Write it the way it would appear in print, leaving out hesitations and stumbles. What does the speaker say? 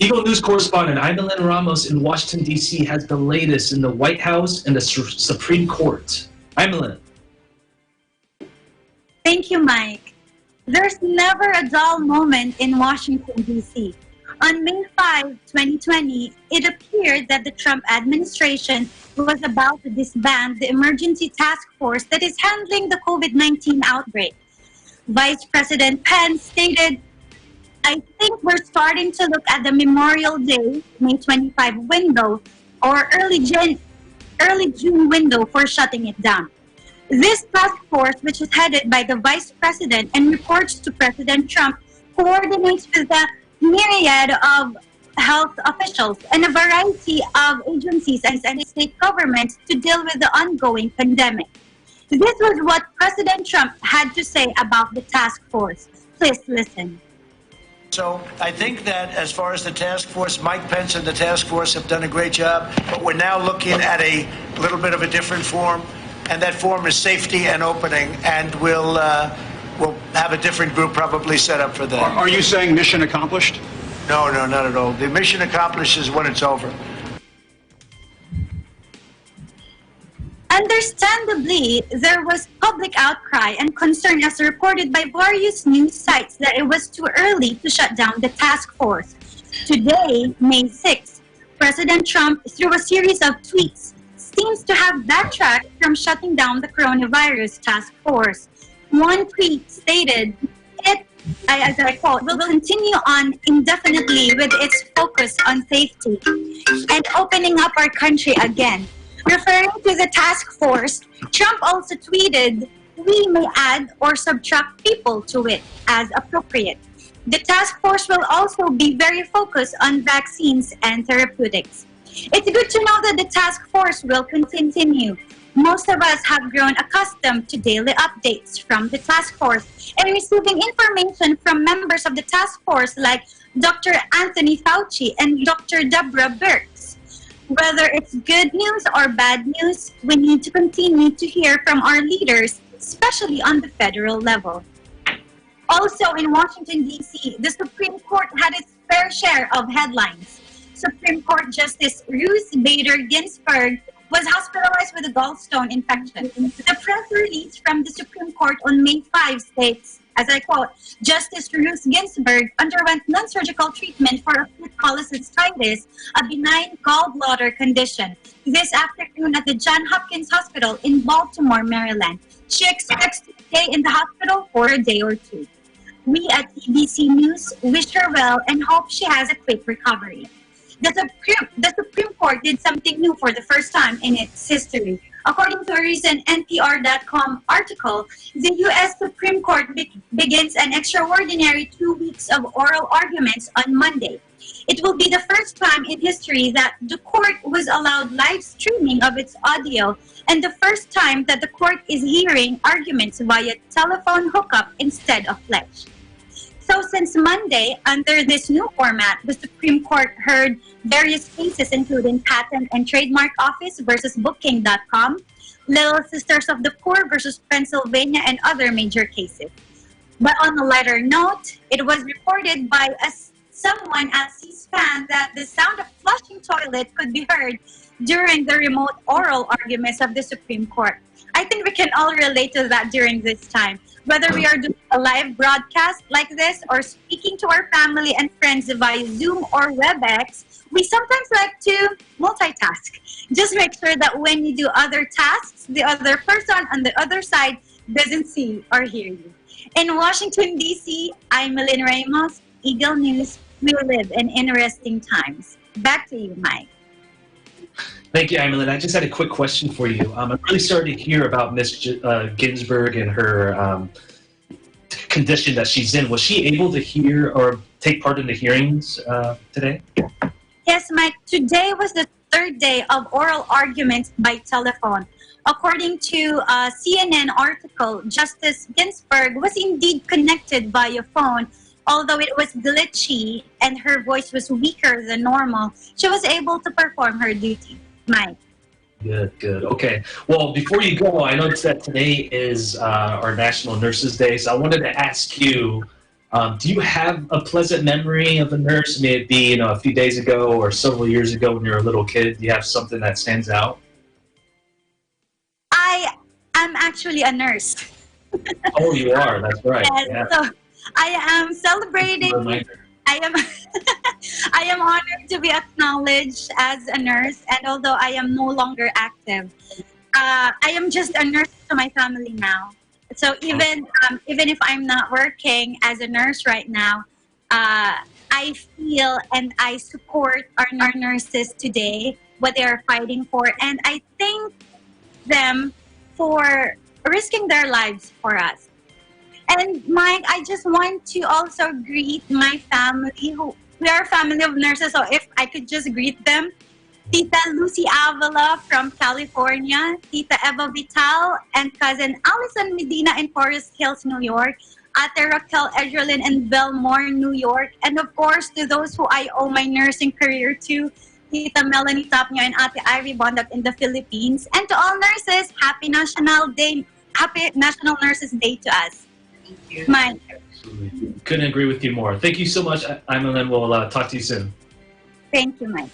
Eagle News correspondent Imelin Ramos in Washington, D.C. has the latest in the White House and the Supreme Court. Imelin. Thank you, Mike. There's never a dull moment in Washington, D.C. On May 5, 2020, it appeared that the Trump administration was about to disband the emergency task force that is handling the COVID-19 outbreak. Vice President Pence stated, "I think we're starting to look at the Memorial Day, May 25 window, or early June window for shutting it down." This task force, which is headed by the Vice President and reports to President Trump, coordinates with the myriad of health officials and a variety of agencies and state governments to deal with the ongoing pandemic. This was what President Trump had to say about the task force. Please listen. So I think that as far as the task force, Mike Pence and the task force have done a great job, but we're now looking at a little bit of a different form, and that form is safety and opening, and we'll have a different group probably set up for that. Are you saying mission accomplished? No, not at all. The mission accomplished is when it's over. Understandably, there was public outcry and concern as reported by various news sites that it was too early to shut down the task force. Today, May 6th, President Trump, through a series of tweets, seems to have backtracked from shutting down the coronavirus task force. One tweet stated, as I quote, "will continue on indefinitely with its focus on safety and opening up our country again." Referring to the task force, Trump also tweeted, "We may add or subtract people to it as appropriate." The task force will also be very focused on vaccines and therapeutics. It's good to know that the task force will continue. Most of us have grown accustomed to daily updates from the task force and receiving information from members of the task force like Dr. Anthony Fauci and Dr. Deborah Birx. Whether it's good news or bad news, we need to continue to hear from our leaders, especially on the federal level. Also in Washington, D.C., the Supreme Court had its fair share of headlines. Supreme Court Justice Ruth Bader Ginsburg was hospitalized with a gallstone infection. The press release from the Supreme Court on May 5 states, as I quote, "Justice Ruth Ginsburg underwent non-surgical treatment for acute cholecystitis, a benign gallbladder condition, this afternoon at the Johns Hopkins Hospital in Baltimore, Maryland. She expects to stay in the hospital for a day or two. We at ABC News wish her well and hope she has a quick recovery." The Supreme Court did something new for the first time in its history. According to a recent NPR.com article, the U.S. Supreme Court begins an extraordinary 2 weeks of oral arguments on Monday. It will be the first time in history that the court was allowed live streaming of its audio and the first time that the court is hearing arguments via telephone hookup instead of flesh. So since Monday, under this new format, the Supreme Court heard various cases including Patent and Trademark Office versus Booking.com, Little Sisters of the Poor versus Pennsylvania, and other major cases. But on a lighter note, it was reported by someone at C-SPAN that the sound of flushing toilet could be heard during the remote oral arguments of the Supreme Court. I think we can all relate to that during this time. Whether we are doing a live broadcast like this or speaking to our family and friends via Zoom or WebEx, we sometimes like to multitask. Just make sure that when you do other tasks, the other person on the other side doesn't see or hear you. In Washington, D.C., I'm Imelin Ramos, Eagle News. We live in interesting times. Back to you, Mike. Thank you, Imelin. I just had a quick question for you. I'm really sorry to hear about Ms. Ginsburg and her condition that she's in. Was she able to hear or take part in the hearings today? Yes, Mike. Today was the third day of oral arguments by telephone. According to a CNN article, Justice Ginsburg was indeed connected via phone. Although it was glitchy and her voice was weaker than normal, she was able to perform her duty. Mike. Good. Okay. Well, before you go, I noticed that today is our National Nurses Day, so I wanted to ask you, Do you have a pleasant memory of a nurse? May it be, a few days ago or several years ago when you were a little kid? Do you have something that stands out? I am actually a nurse. Oh, you are. That's right. And Yeah. so I am celebrating. Reminder. I am I am honored to be acknowledged as a nurse, and although I am no longer active, I am just a nurse to my family now. So even if I'm not working as a nurse right now, I feel and I support our nurses today, what they are fighting for, and I thank them for risking their lives for us. And Mike, I just want to also greet my family who we are a family of nurses, so if I could just greet them. Tita Lucy Avila from California, Tita Eva Vital, and cousin Allison Medina in Forest Hills, New York, Ate Raquel Edgerlin in Belmore, New York, and of course to those who I owe my nursing career to, Tita Melanie Tapnyo and Ate Ivy Bondak in the Philippines. And to all nurses, Happy National Nurses Day to us. Mike. Absolutely. Couldn't agree with you more. Thank you so much, Emily. We'll talk to you soon. Thank you, Mike.